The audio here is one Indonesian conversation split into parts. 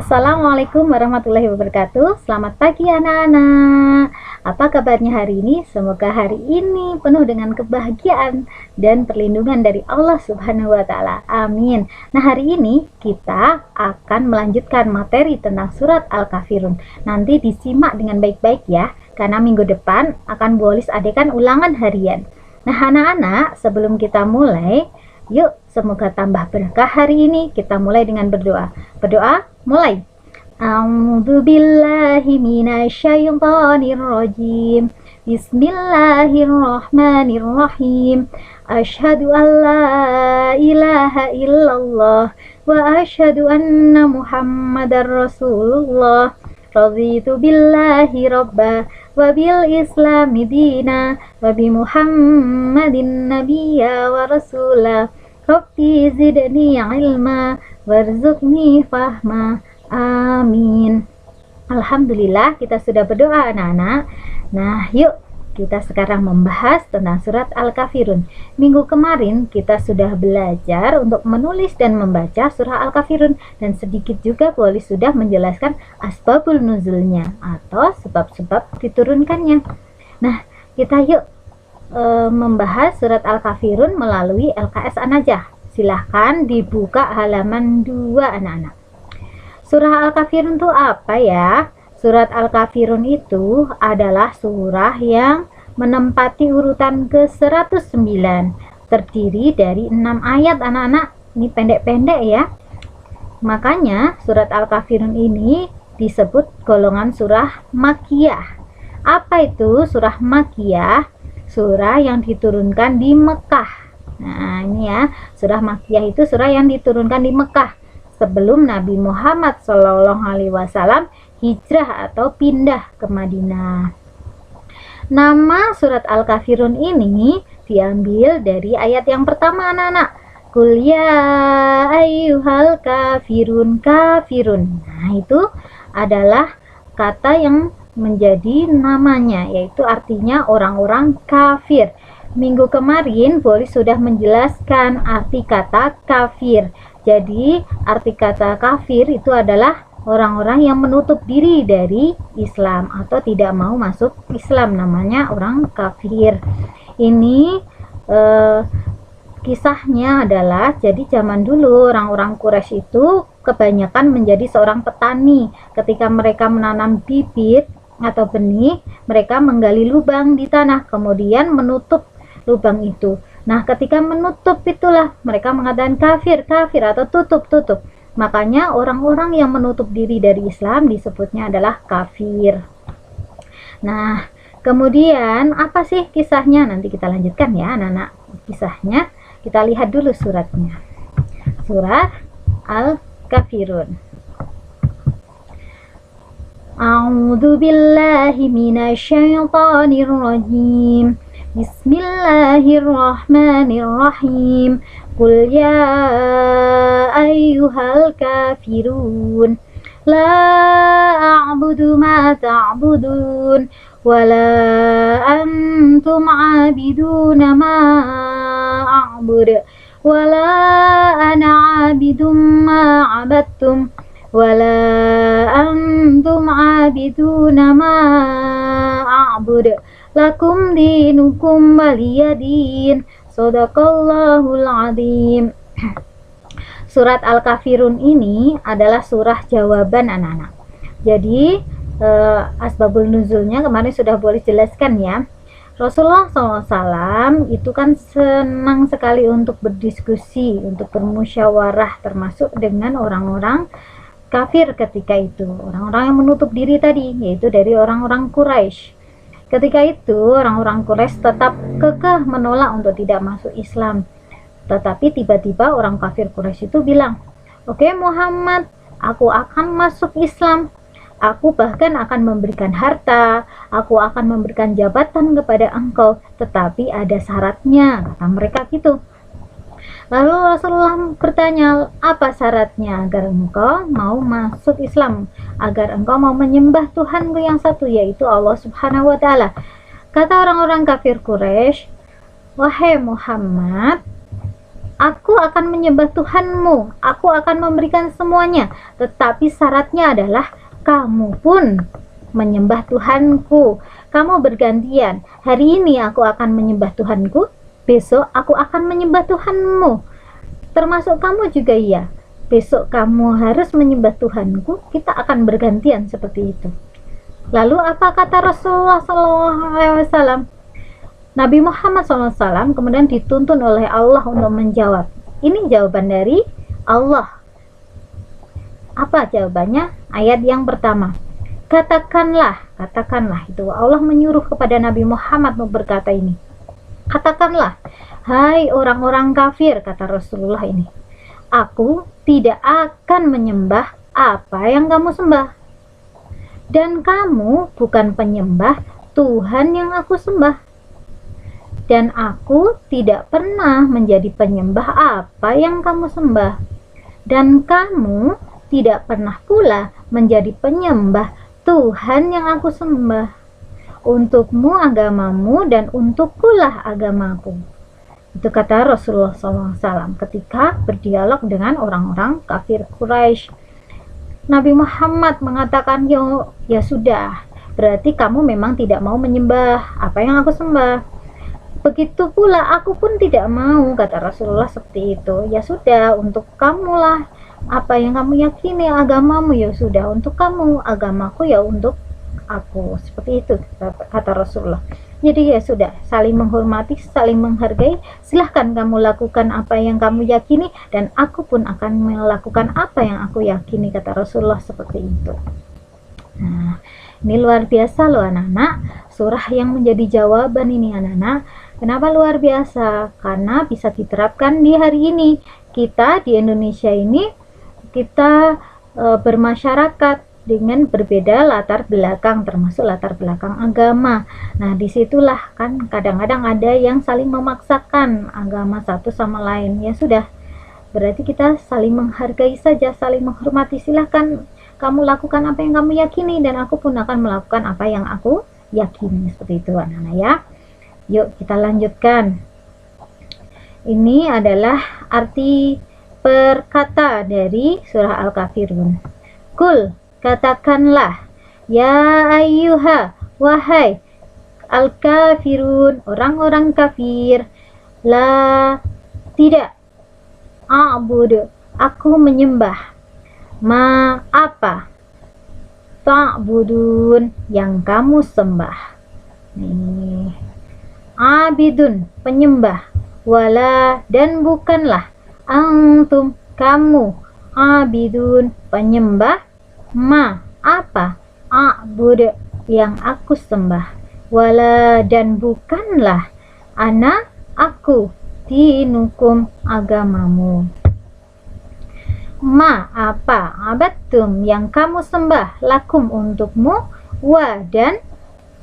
Assalamualaikum warahmatullahi wabarakatuh. Selamat pagi anak-anak. Apa kabarnya hari ini? Semoga hari ini penuh dengan kebahagiaan dan perlindungan dari Allah Subhanahu wa taala. Amin. Nah, hari ini kita akan melanjutkan materi tentang surat Al-Kafirun. Nanti disimak dengan baik-baik ya, karena minggu depan akan Bu Olis adakan ulangan harian. Nah, anak-anak, sebelum kita mulai, yuk semoga tambah berkah hari ini. Kita mulai dengan berdoa. Berdoa, mulai. A'udzu billahi minasyaitonir rajim. Bismillahirrahmanirrahim. Asyhadu an la ilaha illallah wa asyhadu anna Muhammadar Rasulullah. Raditu billahi rabba wa bil islami dina wa bi Muhammadin nabiyya wa rasula. Rabbi zidni ilma warzuqni fahma. Amin. Alhamdulillah, kita sudah berdoa anak-anak. Nah, yuk kita sekarang membahas tentang surat Al-Kafirun. Minggu kemarin kita sudah belajar untuk menulis dan membaca surah Al-Kafirun, dan sedikit juga Bu Olis sudah menjelaskan asbabul nuzulnya atau sebab-sebab diturunkannya. Nah, kita yuk membahas surat Al-Kafirun melalui LKS An-Najah. Silahkan dibuka halaman 2 anak-anak. Surah Al-Kafirun itu apa ya? Surat Al-Kafirun itu adalah surah yang menempati urutan ke-109. Terdiri dari 6 ayat anak-anak. Ini pendek-pendek ya. Makanya surat Al-Kafirun ini disebut golongan surah Makkiyah. Apa itu surah Makkiyah? Surah yang diturunkan di Mekah. Nah, ini ya, surah Makkiyah itu surah yang diturunkan di Mekah sebelum Nabi Muhammad SAW hijrah atau pindah ke Madinah. Nama surat Al-Kafirun ini diambil dari ayat yang pertama anak-anak. Qul ya ayyuhal kafirun kafirun. Nah, itu adalah kata yang menjadi namanya, yaitu artinya orang-orang kafir. Minggu kemarin Bu Olis sudah menjelaskan arti kata kafir. Jadi arti kata kafir itu adalah orang-orang yang menutup diri dari Islam atau tidak mau masuk Islam, namanya orang kafir. Ini kisahnya adalah, jadi zaman dulu orang-orang Quraisy itu kebanyakan menjadi seorang petani. Ketika mereka menanam bibit atau benih, mereka menggali lubang di tanah, kemudian menutup lubang itu. Nah, ketika menutup itulah mereka mengatakan kafir, kafir atau tutup, tutup. Makanya orang-orang yang menutup diri dari Islam disebutnya adalah kafir. Nah, kemudian apa sih kisahnya? Nanti kita lanjutkan ya anak-anak kisahnya. Kita lihat dulu suratnya. Surah Al-Kafirun. A'udzu billahi minasyaitonir rajim. Bismillahirrahmanirrahim. Qul ya ayyuhal kafirun la a'budu ma ta'budun wa la antum 'abiduna ma a'budu wa la ana 'abidum ma 'abadtum wa la antum 'abiduna ma a'budu lakum dinukum waliyadin. Shadaqallahul azim. Surat Al-Kafirun ini adalah surah jawaban anak-anak. Jadi asbabul nuzulnya kemarin sudah boleh jelaskan ya. Rasulullah SAW itu kan senang sekali untuk berdiskusi, untuk bermusyawarah, termasuk dengan orang-orang kafir ketika itu, orang-orang yang menutup diri tadi, yaitu dari orang-orang Quraisy. Ketika itu orang-orang Quraisy tetap kekeh menolak untuk tidak masuk Islam. Tetapi tiba-tiba orang kafir Quraisy itu bilang, "Oke Muhammad, aku akan masuk Islam. Aku bahkan akan memberikan harta, aku akan memberikan jabatan kepada engkau, tetapi ada syaratnya," kata mereka gitu. Lalu Rasulullah bertanya, apa syaratnya agar engkau mau masuk Islam, agar engkau mau menyembah Tuhanku yang satu, yaitu Allah Subhanahu wa ta'ala. Kata orang-orang kafir Quraisy, wahai Muhammad, Aku akan menyembah Tuhanmu, aku akan memberikan semuanya, tetapi syaratnya adalah kamu pun menyembah Tuhanku. Kamu bergantian. Hari ini aku akan menyembah Tuhanku, besok aku akan menyembah Tuhanmu. Termasuk kamu juga ya. Besok kamu harus menyembah Tuhanku, kita akan bergantian seperti itu. Lalu apa kata Rasulullah SAW? Nabi Muhammad SAW kemudian dituntun oleh Allah untuk menjawab. Ini jawaban dari Allah. Apa jawabannya? Ayat yang pertama. Katakanlah itu Allah menyuruh kepada Nabi Muhammad untuk berkata ini. Katakanlah, hai orang-orang kafir, kata Rasulullah ini. Aku tidak akan menyembah apa yang kamu sembah. Dan kamu bukan penyembah Tuhan yang aku sembah. Dan aku tidak pernah menjadi penyembah apa yang kamu sembah. Dan kamu tidak pernah pula menjadi penyembah Tuhan yang aku sembah. Untukmu agamamu dan untukkulah agamaku. Itu kata Rasulullah SAW ketika berdialog dengan orang-orang kafir Quraisy. Nabi Muhammad mengatakan, ya sudah, berarti kamu memang tidak mau menyembah apa yang aku sembah. Begitu pula aku pun tidak mau, kata Rasulullah seperti itu. Ya sudah, untuk kamulah apa yang kamu yakini, agamamu ya sudah untuk kamu, agamaku ya untuk aku. Seperti itu kata Rasulullah. Jadi ya sudah, saling menghormati, saling menghargai. Silahkan kamu lakukan apa yang kamu yakini, dan aku pun akan melakukan apa yang aku yakini, kata Rasulullah seperti itu. Nah, ini luar biasa loh anak-anak. Surah yang menjadi jawaban ini anak-anak. Kenapa luar biasa? Karena bisa diterapkan di hari ini. Kita di Indonesia ini, kita bermasyarakat dengan berbeda latar belakang, termasuk latar belakang agama. Nah, disitulah kan kadang-kadang ada yang saling memaksakan agama satu sama lain. Ya sudah, berarti kita saling menghargai saja, saling menghormati. Silahkan kamu lakukan apa yang kamu yakini, dan aku pun akan melakukan apa yang aku yakini. Seperti itu anak-anak ya. Yuk kita lanjutkan. Ini adalah arti perkata dari surah Al-Kafirun. Kul, katakanlah, ya ayyuha, wahai al-kafirun, orang-orang kafir, la, tidak, a'budu, aku menyembah, ma, apa, ta'budun, yang kamu sembah. Nih, abidun, penyembah, wala, dan bukanlah, antum, kamu, abidun, penyembah, ma, apa, a'bud, yang aku sembah, wala, dan bukanlah, ana, aku, dinukum, agamamu. Ma, apa, abattum, yang kamu sembah, lakum, untukmu, wa, dan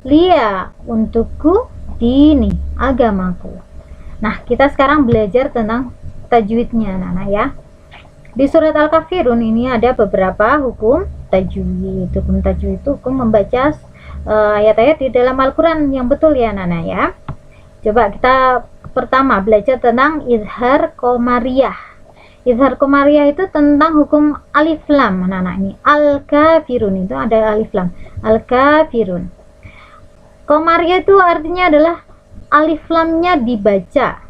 lia, untukku, dini, agamaku. Nah, kita sekarang belajar tentang tajwidnya anak-anak ya. Di surat Al-Kafirun ini ada beberapa hukum tajwid. Hukum tajwid itu hukum membaca ayat-ayat di dalam Al-Quran yang betul ya anak-anak ya. Coba kita pertama belajar tentang izhar qamariyah. Izhar qamariyah itu tentang hukum alif lam anak-anak ini. Al-Kafirun itu ada alif lam. Al-Kafirun. Qamariyah itu artinya adalah alif lamnya dibaca.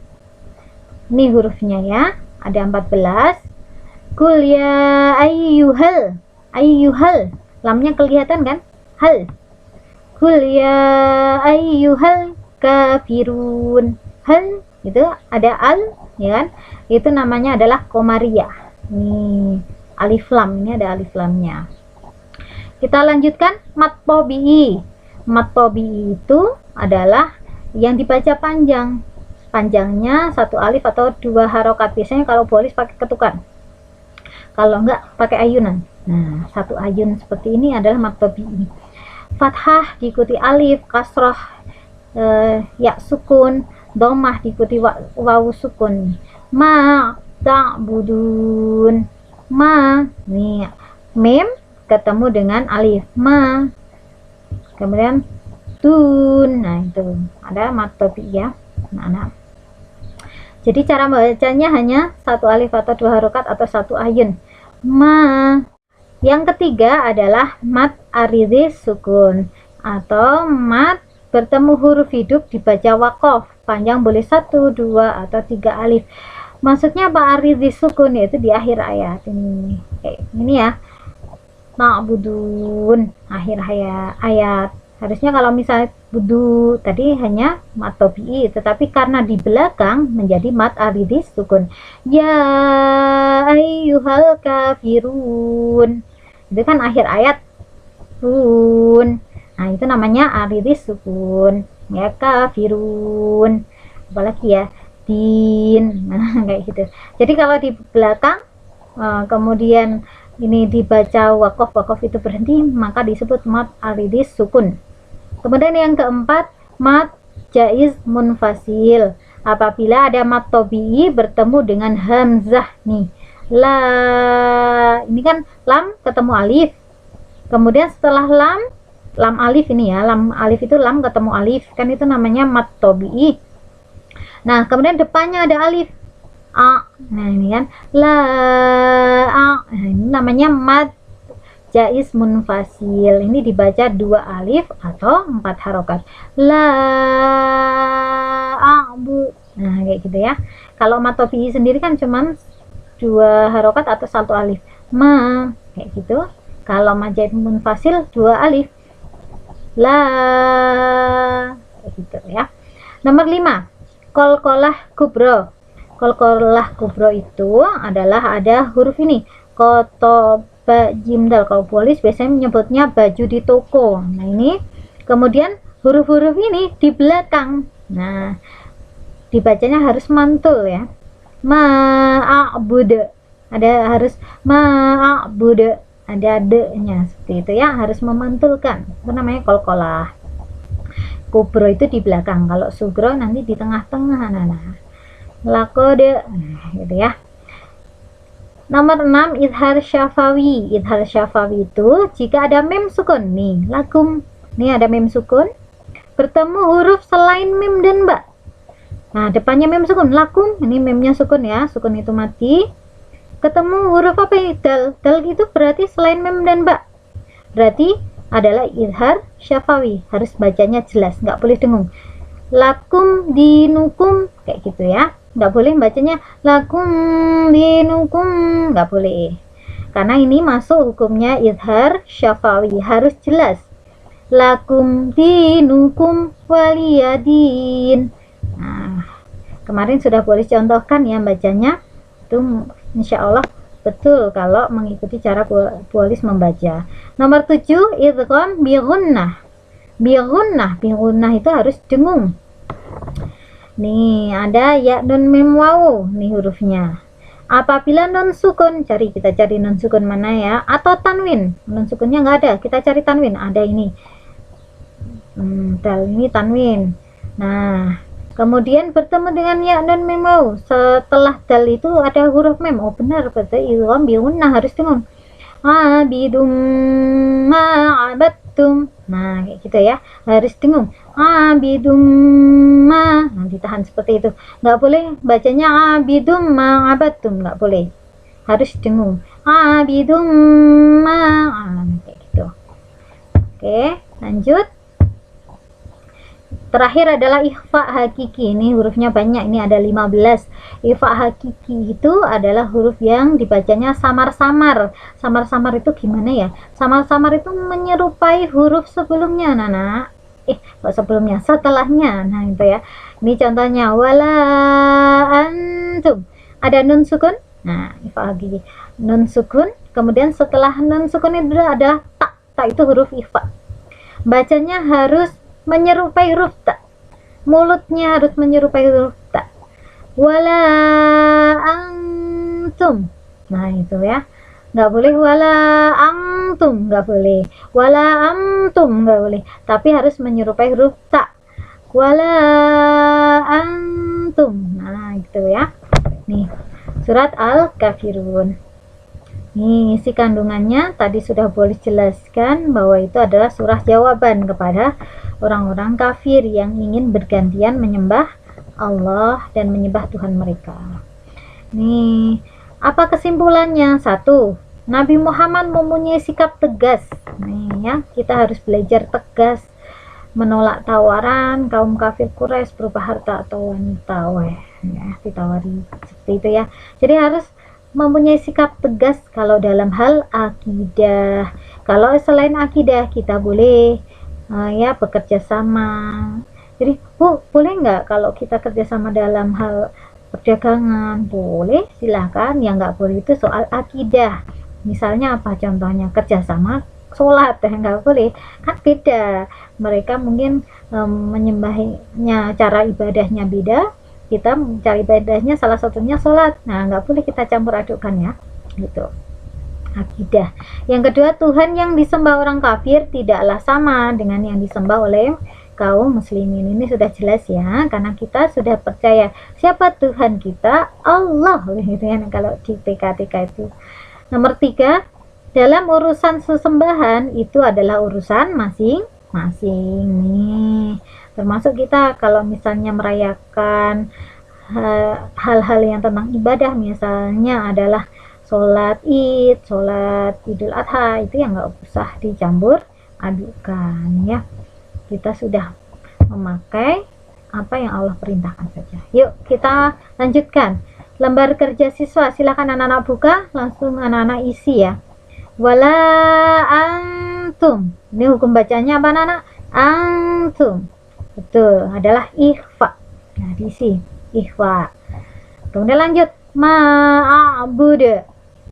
Ini hurufnya ya, ada 14. Kul ya ayyuhal, ayyuhal, lamnya kelihatan kan? Hal. Kul ya ayyuhal kafirun. Hal itu ada al, ya kan? Itu namanya adalah qamariyah. Nih, alif lam, ini ada alif lamnya. Kita lanjutkan mat tabi'i. Mat tabi'i itu adalah yang dibaca panjang. Panjangnya satu alif atau dua harokat. Biasanya kalau bolis pakai ketukan, kalau enggak pakai ayunan. Nah, satu ayun seperti ini adalah mat tabi'i. Fathah diikuti alif, kasroh, ya sukun, dhammah diikuti wawu sukun. Ma ta'budun, ma, nih mim ketemu dengan alif, ma, kemudian tun. Nah, itu ada mat tabi'i ya anak-anak. Jadi cara membacanya hanya satu alif atau dua harokat atau satu ayun. Ma. Yang ketiga adalah mad aridhi sukun atau mad bertemu huruf hidup dibaca wakof. Panjang boleh 1, 2, atau 3 alif. Maksudnya apa aridhi sukun? Yaitu di akhir ayat ini. Ini ya. Ma'budun akhir ayat. Harusnya kalau misalnya budu tadi hanya mad tabi'i, tetapi karena di belakang menjadi mad aridhi sukun. Ya ayyuhal kafirun. Itu kan akhir ayat. Run. Nah, itu namanya aridhi sukun. Ya kafirun. Apalagi ya? Din. Nah, kayak gitu. Jadi kalau di belakang kemudian ini dibaca wakof itu berhenti, maka disebut mad aridhi sukun. Kemudian yang keempat, mad jaiz munfasil. Apabila ada mad tabi'i bertemu dengan hamzah nih. La, ini kan lam ketemu alif. Kemudian setelah lam alif ini ya, lam alif itu lam ketemu alif, kan itu namanya mad tabi'i. Nah, kemudian depannya ada alif. A. Nah, ini kan la a. Nah, ini namanya mad jaiz munfasil. Ini dibaca 2 alif atau 4 harokat. La a'bu. Nah, kayak gitu ya. Kalau mad tabi'i sendiri kan cuman 2 harokat atau 1 alif. Ma, kayak gitu. Kalau mad jaiz munfasil 2 alif. La, kayak gitu ya. Nomor 5, qalqalah kubro. Qalqalah kubro itu adalah ada huruf ini, koto ba jim dal. Kalau polis biasanya menyebutnya baju di toko. Nah, ini kemudian huruf-huruf ini di belakang. Nah, dibacanya harus mantul ya. Ma'budu. Ada harus ma'budu. Ada de-nya seperti itu ya, harus memantulkan. Itu namanya qalqalah. Kubro itu di belakang, kalau sugro nanti di tengah-tengah. Nah, lakode, gitu ya. Nomor 6, idhar syafawi. Idhar syafawi itu jika ada mem sukun nih, lakum. Nih ada mem sukun bertemu huruf selain mem dan ba. Nah, depannya mem sukun, lakum. Ini memnya sukun ya, sukun itu mati. Ketemu huruf apa ini? Dal. Dal itu berarti selain mem dan ba. Berarti adalah idhar syafawi, harus bacanya jelas, nggak boleh dengung. Lakum dinukum, kayak gitu ya, nggak boleh bacanya lakum dinukum, nggak boleh, karena ini masuk hukumnya idhar syafawi, harus jelas. Lakum dinukum waliyadin. Nah, kemarin sudah boleh contohkan ya bacanya, itu insya Allah betul kalau mengikuti cara polis membaca. Nomor 7, idgham bi gunnah. Bi gunnah itu harus dengung. Nih, ada ya nun mim waw nih hurufnya. Apabila nun sukun, kita cari nun sukun mana ya, atau tanwin. Nun sukunnya nggak ada, kita cari tanwin. Ada ini. Dal ini tanwin. Nah, kemudian bertemu dengan ya nun mim waw. Setelah dal itu ada huruf mem. Oh benar, berarti idgham bi gunnah harus dengung. Abidum ma'abattum. Nah, kayak gitu ya, harus dengung. Abidum ma. Nah, ditahan seperti itu. Nggak boleh bacanya abidum ma'abattum, nggak boleh. Harus dengung. Abidum ma. Kayak gitu. Oke, lanjut. Terakhir adalah ikhfa hakiki. Ini hurufnya banyak, ini ada 15. Ikhfa hakiki itu adalah huruf yang dibacanya samar-samar. Samar-samar itu gimana ya? Samar-samar itu menyerupai huruf sebelumnya, Nana. Kok sebelumnya? Setelahnya. Nah, itu ya. Ini contohnya, wala antum. Ada nun sukun. Nah, ikhfa hakiki. Nun sukun, kemudian setelah nun sukun itu ada ta. Ta itu huruf ikhfa. Bacanya harus menyerupai huruf ta, mulutnya harus menyerupai huruf ta. Wala antum. Nah, itu ya, nggak boleh wala antum, nggak boleh wala antum, nggak boleh, tapi harus menyerupai huruf ta. Wala antum. Nah, gitu ya. Nih, surat Al-Kafirun. Nih, isi kandungannya tadi sudah boleh jelaskan bahwa itu adalah surah jawaban kepada orang-orang kafir yang ingin bergantian menyembah Allah dan menyembah Tuhan mereka. Nih, apa kesimpulannya? Satu, Nabi Muhammad mempunyai sikap tegas. Nih ya, kita harus belajar tegas menolak tawaran kaum kafir Quraisy berupa harta atau wanita. Ya, ditawari seperti itu ya. Jadi harus mempunyai sikap tegas kalau dalam hal akidah. Kalau selain akidah kita boleh ya bekerja sama. Jadi boleh nggak kalau kita kerjasama dalam hal perdagangan? Boleh, silahkan. Yang nggak boleh itu soal akidah. Misalnya apa contohnya? Kerjasama sholat nggak boleh, kan beda. Mereka mungkin menyembahnya, cara ibadahnya beda, kita mencari ibadahnya salah satunya sholat. Nah, nggak boleh kita campur adukkan ya, gitu. Akidah. Yang kedua, Tuhan yang disembah orang kafir tidaklah sama dengan yang disembah oleh kaum muslimin. Ini sudah jelas ya, karena kita sudah percaya siapa Tuhan kita, Allah, gitu ya, kalau di PKTK itu. Nomor 3, dalam urusan sesembahan itu adalah urusan masing-masing nih. Termasuk kita kalau misalnya merayakan hal-hal yang tentang ibadah, misalnya adalah sholat id, sholat idul adha, itu yang nggak usah dicampur adukan ya. Kita sudah memakai apa yang Allah perintahkan saja. Yuk kita lanjutkan lembar kerja siswa. Silakan anak-anak buka, langsung anak-anak isi ya. Wala antum, ini hukum bacanya apa anak-anak? Antum, betul, adalah ikhfa. Nah, diisi ikhfa. Kemudian lanjut, ma'abudu,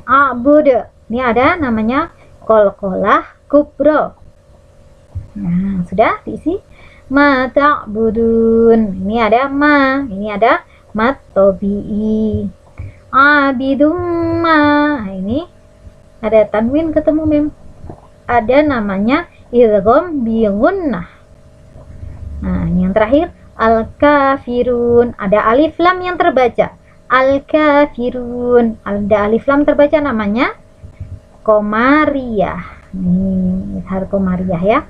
abudu, ini ada namanya qalqalah kubro. Nah, sudah diisi. Ma ta'budun, ini ada ma, ini ada mat tobi'i. Abidum ma, ini ada tanwin ketemu mim, ada namanya idgham bi gunnah. Nah, yang terakhir al-kafirun, ada alif lam yang terbaca, al-kafirun, ada alif lam terbaca namanya komariah. Nih, har komariah ya.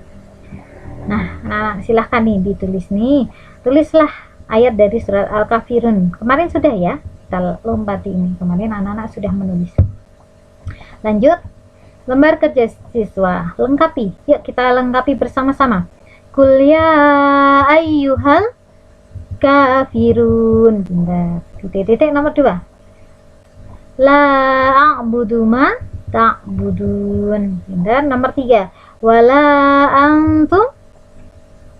Nah, silahkan nih ditulis nih, tulislah ayat dari surat al-kafirun. Kemarin sudah ya, kita lompati ini, kemarin anak-anak sudah menulis. Lanjut, lembar kerja siswa, lengkapi. Yuk kita lengkapi bersama-sama. Qul ya ayyuhal kafirun. Benar. Titik-titik nomor 2. La a'budu ma ta'budun. Benar. Nomor 3. Wala antum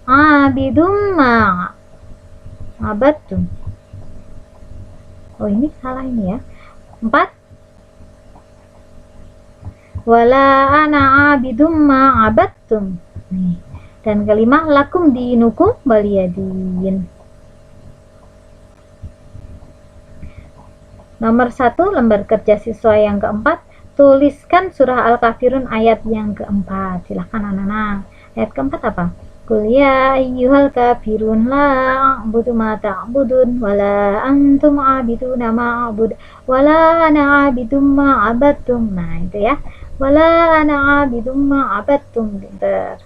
abidum ma abadtum. Oh, ini salah ini ya. 4. Wala ana abidum ma abadtum. Nih. Dan kelima, lakum dinukum waliyadin. Nomor 1, lembar kerja siswa yang keempat, tuliskan surah Al-Kafirun ayat yang keempat. Silahkan anak-anak. Ayat keempat apa? Qul ya ayyuhal kafirun la a'budu ma ta'budun wala antum abiduna ma a'bud wala ana abidum ma abadtum. Nah, itu ya. Wala ana abidum ma abadtum. Pinter.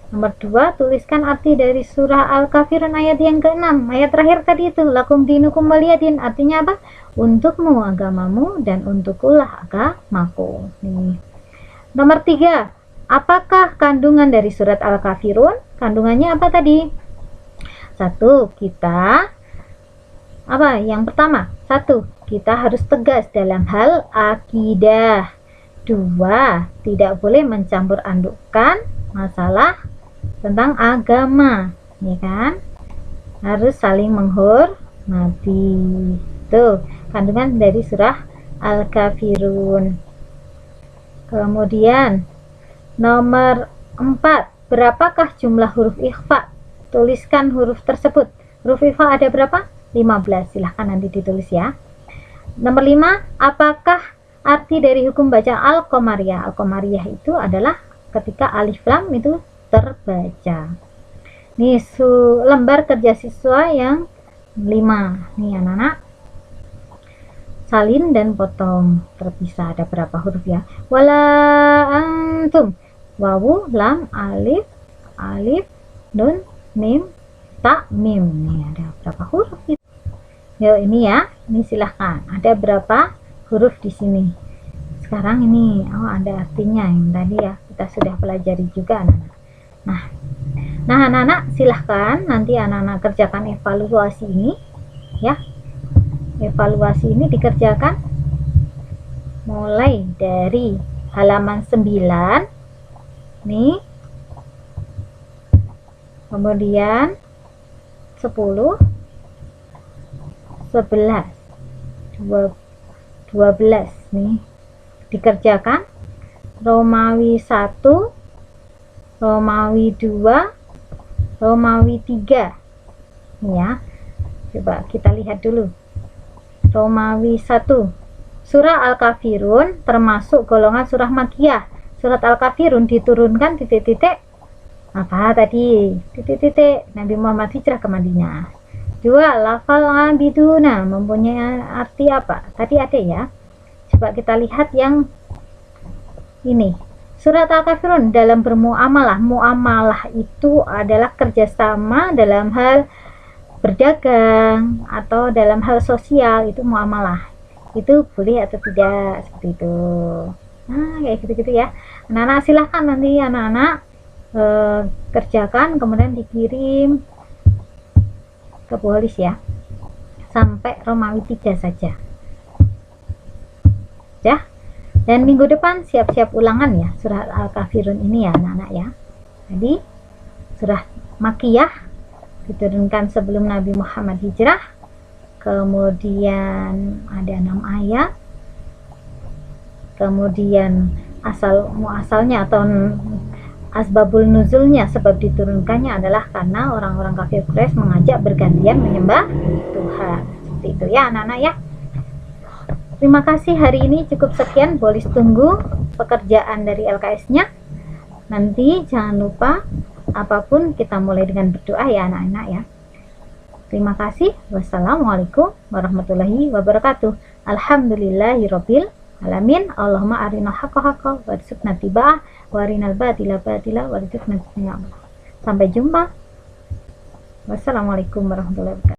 Nomor 2, tuliskan arti dari surah Al-Kafirun ayat yang ke-6. Ayat terakhir tadi itu, lakum dinukum waliyadin. Artinya apa? Untukmu agamamu dan untukkulah agamaku. Nih. Nomor 3, apakah kandungan dari surat Al-Kafirun? Kandungannya apa tadi? 1, kita apa? Yang pertama, 1, kita harus tegas dalam hal akidah. 2, tidak boleh mencampur adukkan masalah tentang agama, ya kan? Harus saling menghormati. Tuh, kandungan dari surah Al-Kafirun. Kemudian nomor 4, berapakah jumlah huruf ikhfa? Tuliskan huruf tersebut. Huruf ikhfa ada berapa? 15. Silahkan nanti ditulis ya. Nomor 5, apakah arti dari hukum baca al-qamariyah? Al-qamariyah itu adalah ketika alif lam itu terbaca. Nih lembar kerja siswa yang 5. Nih anak-anak, salin dan potong terpisah. Ada berapa huruf ya? Wala antum, wawu, lam, alif, nun, mim, ta, mim. Nih ada berapa huruf gitu? Yuk ini ya, ini silahkan. Ada berapa huruf di sini? Sekarang ini, oh ada artinya yang tadi ya kita sudah pelajari juga anak-anak. Nah anak-anak silahkan nanti anak-anak kerjakan evaluasi ini ya. Evaluasi ini dikerjakan mulai dari halaman 9 nih, kemudian 10, 11, 12 nih dikerjakan. Romawi 1, Romawi 2, Romawi 3 nih ya. Coba kita lihat dulu. Romawi 1, surah Al-Kafirun termasuk golongan surah Makkiyah. Surat Al-Kafirun diturunkan titik-titik apa tadi? Titik-titik Nabi Muhammad hijrah ke Madinah. 2. Lafal abiduna mempunyai arti apa? Tadi ada ya. Coba kita lihat yang ini. Surat Al-Kafirun dalam bermuamalah. Muamalah itu adalah kerjasama dalam hal berdagang atau dalam hal sosial, itu muamalah. Itu boleh atau tidak, seperti itu. Nah kayak gitu-gitu ya anak-anak. Silahkan nanti anak-anak kerjakan kemudian dikirim ke polis ya, sampai Romawi 3 saja ya. Dan minggu depan siap-siap ulangan ya surah Al-Kafirun ini ya anak-anak ya. Jadi surah Makkiyah diturunkan sebelum Nabi Muhammad hijrah, kemudian ada 6 ayat, kemudian muasalnya atau asbabul nuzulnya, sebab diturunkannya adalah karena orang-orang kafir Quraisy mengajak bergantian menyembah Tuhan. Seperti itu ya anak-anak ya. Terima kasih, hari ini cukup sekian. Bolis tunggu pekerjaan dari LKS-nya. Nanti jangan lupa apapun kita mulai dengan berdoa ya anak-anak ya. Terima kasih. Wassalamualaikum warahmatullahi wabarakatuh. Alhamdulillahirabbil alamin. Allahumma arinal haqqa haqqa warzuqna tiba'ah wa arinal batila batila warzuqna ijtinabah. Sampai jumpa. Wassalamualaikum warahmatullahi wabarakatuh.